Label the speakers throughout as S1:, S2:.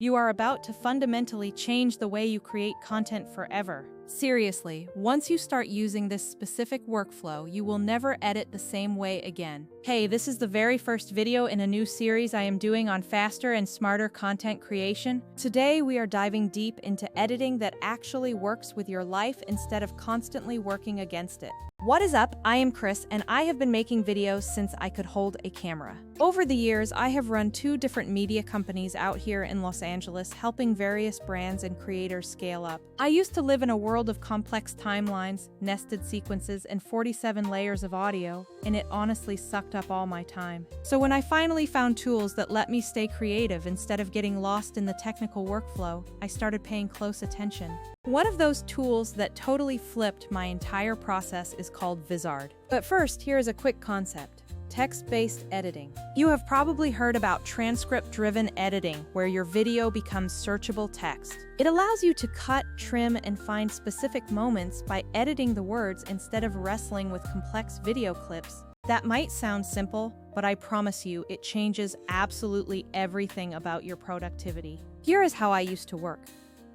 S1: You are about to fundamentally change the way you create content forever. Seriously, once you start using this specific workflow, you will never edit the same way again. Hey, this is the very first video in a new series I am doing on faster and smarter content creation. Today, we are diving deep into editing that actually works with your life instead of constantly working against it. What is up? I am Chris, and I have been making videos since I could hold a camera. Over the years, I have run 2 different media companies out here in Los Angeles, helping various brands and creators scale up. I used to live in a world of complex timelines, nested sequences, and 47 layers of audio, and it honestly sucked up all my time. So when I finally found tools that let me stay creative instead of getting lost in the technical workflow, I started paying close attention. One of those tools that totally flipped my entire process is called Vizard. But first, here is a quick concept. Text-based editing. You have probably heard about transcript-driven editing, where your video becomes searchable text. It allows you to cut, trim, and find specific moments by editing the words instead of wrestling with complex video clips. That might sound simple, but I promise you, it changes absolutely everything about your productivity. Here is how I used to work.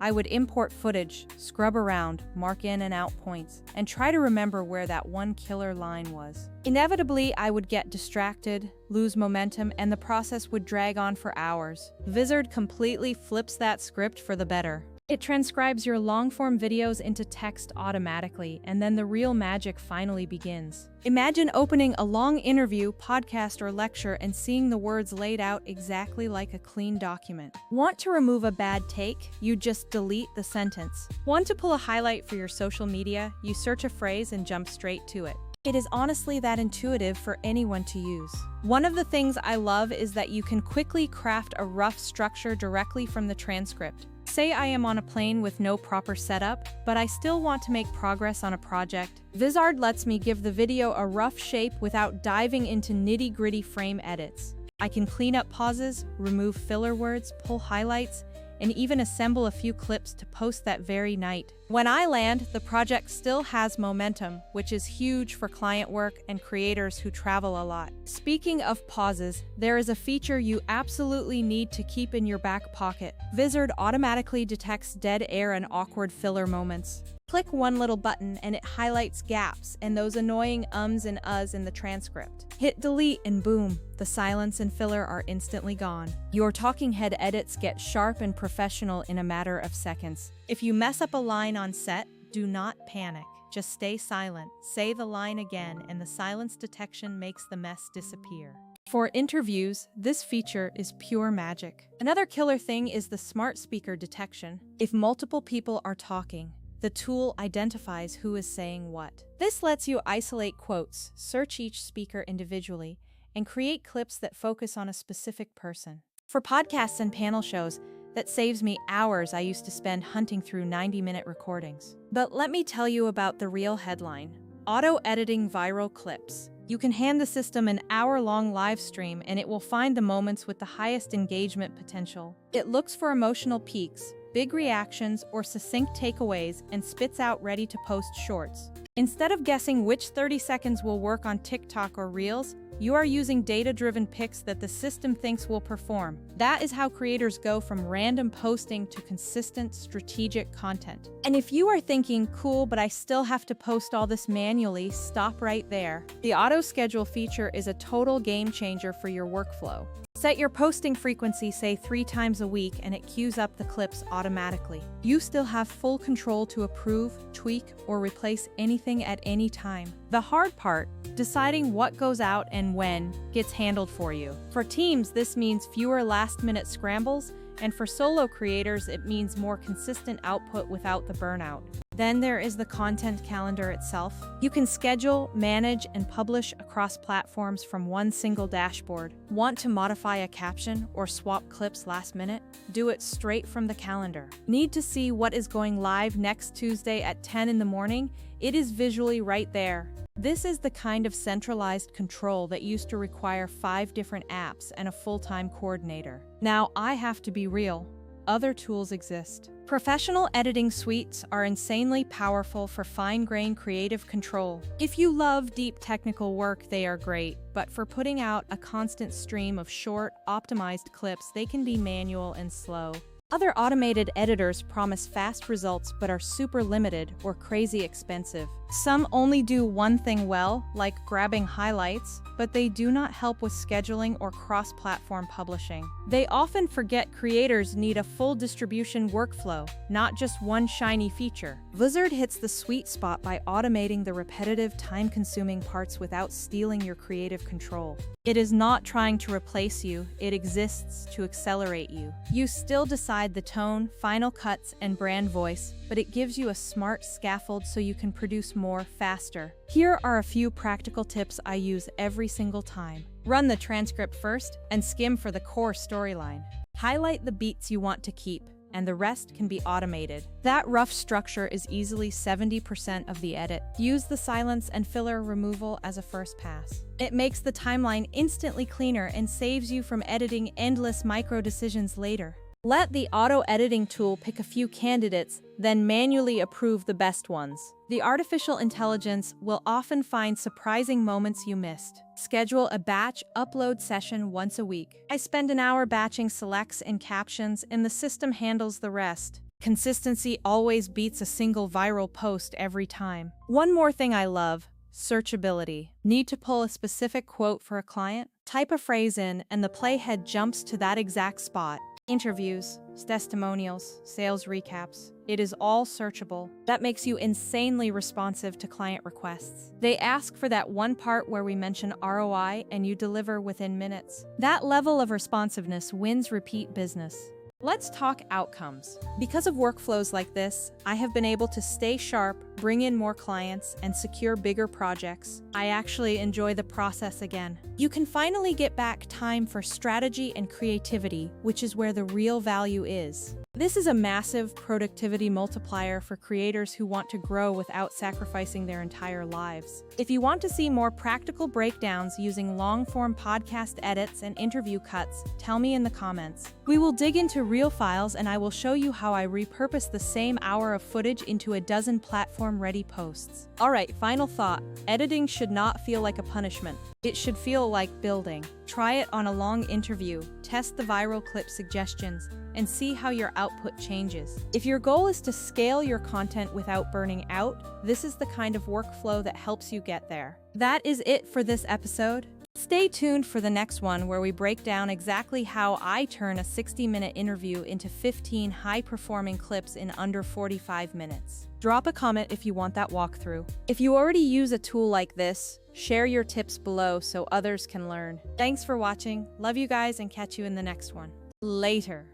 S1: I would import footage, scrub around, mark in and out points, and try to remember where that one killer line was. Inevitably, I would get distracted, lose momentum, and the process would drag on for hours. Vizard completely flips that script for the better. It transcribes your long-form videos into text automatically, and then the real magic finally begins. Imagine opening a long interview, podcast, or lecture and seeing the words laid out exactly like a clean document. Want to remove a bad take? You just delete the sentence. Want to pull a highlight for your social media? You search a phrase and jump straight to it. It is honestly that intuitive for anyone to use. One of the things I love is that you can quickly craft a rough structure directly from the transcript. Say I am on a plane with no proper setup, but I still want to make progress on a project. Vizard lets me give the video a rough shape without diving into nitty-gritty frame edits. I can clean up pauses, remove filler words, pull highlights, and even assemble a few clips to post that very night. When I land, the project still has momentum, which is huge for client work and creators who travel a lot. Speaking of pauses, there is a feature you absolutely need to keep in your back pocket. Vizard automatically detects dead air and awkward filler moments. Click one little button and it highlights gaps and those annoying ums and uhs in the transcript. Hit delete and boom, the silence and filler are instantly gone. Your talking head edits get sharp and professional in a matter of seconds. If you mess up a line on set, do not panic. Just stay silent, say the line again, and the silence detection makes the mess disappear. For interviews, this feature is pure magic. Another killer thing is the smart speaker detection. If multiple people are talking, the tool identifies who is saying what. This lets you isolate quotes, search each speaker individually, and create clips that focus on a specific person. For podcasts and panel shows, that saves me hours I used to spend hunting through 90-minute recordings. But let me tell you about the real headline: auto-editing viral clips. You can hand the system an hour-long live stream and it will find the moments with the highest engagement potential. It looks for emotional peaks, big reactions, or succinct takeaways and spits out ready-to-post shorts. Instead of guessing which 30 seconds will work on TikTok or Reels, you are using data-driven picks that the system thinks will perform. That is how creators go from random posting to consistent, strategic content. And if you are thinking, cool, but I still have to post all this manually, stop right there. The auto-schedule feature is a total game changer for your workflow. Set your posting frequency, say 3 times a week, and it queues up the clips automatically. You still have full control to approve, tweak, or replace anything at any time. The hard part, deciding what goes out and when, gets handled for you. For teams, this means fewer last-minute scrambles, and for solo creators, it means more consistent output without the burnout. Then there is the content calendar itself. You can schedule, manage, and publish across platforms from one single dashboard. Want to modify a caption or swap clips last minute? Do it straight from the calendar. Need to see what is going live next Tuesday at 10 in the morning? It is visually right there. This is the kind of centralized control that used to require 5 different apps and a full-time coordinator. Now, I have to be real. Other tools exist. Professional editing suites are insanely powerful for fine-grained creative control. If you love deep technical work, they are great, but for putting out a constant stream of short, optimized clips, they can be manual and slow. Other automated editors promise fast results but are super limited or crazy expensive. Some only do one thing well, like grabbing highlights, but they do not help with scheduling or cross-platform publishing. They often forget creators need a full distribution workflow, not just one shiny feature. Vizard hits the sweet spot by automating the repetitive, time-consuming parts without stealing your creative control. It is not trying to replace you, it exists to accelerate you. You still decide the tone, final cuts, and brand voice, but it gives you a smart scaffold so you can produce more faster. Here are a few practical tips I use every single time. Run the transcript first and skim for the core storyline. Highlight the beats you want to keep, and the rest can be automated. That rough structure is easily 70% of the edit. Use the silence and filler removal as a first pass. It makes the timeline instantly cleaner and saves you from editing endless micro decisions later. Let the auto-editing tool pick a few candidates, then manually approve the best ones. The artificial intelligence will often find surprising moments you missed. Schedule a batch upload session once a week. I spend an hour batching selects and captions, and the system handles the rest. Consistency always beats a single viral post every time. One more thing I love: searchability. Need to pull a specific quote for a client? Type a phrase in, and the playhead jumps to that exact spot. Interviews, testimonials, sales recaps. It is all searchable. That makes you insanely responsive to client requests. They ask for that one part where we mention ROI, and you deliver within minutes. That level of responsiveness wins repeat business. Let's talk outcomes. Because of workflows like this, I have been able to stay sharp, bring in more clients, and secure bigger projects. I actually enjoy the process again. You can finally get back time for strategy and creativity, which is where the real value is. This is a massive productivity multiplier for creators who want to grow without sacrificing their entire lives. If you want to see more practical breakdowns using long-form podcast edits and interview cuts, tell me in the comments. We will dig into real files, and I will show you how I repurpose the same hour of footage into a dozen platform-ready posts. Alright, final thought. Editing should not feel like a punishment. It should feel like building. Try it on a long interview, test the viral clip suggestions, and see how your output changes. If your goal is to scale your content without burning out, this is the kind of workflow that helps you get there. That is it for this episode. Stay tuned for the next one, where we break down exactly how I turn a 60-minute interview into 15 high-performing clips in under 45 minutes. Drop a comment if you want that walkthrough. If you already use a tool like this, share your tips below so others can learn. Thanks for watching. Love you guys, and catch you in the next one. Later.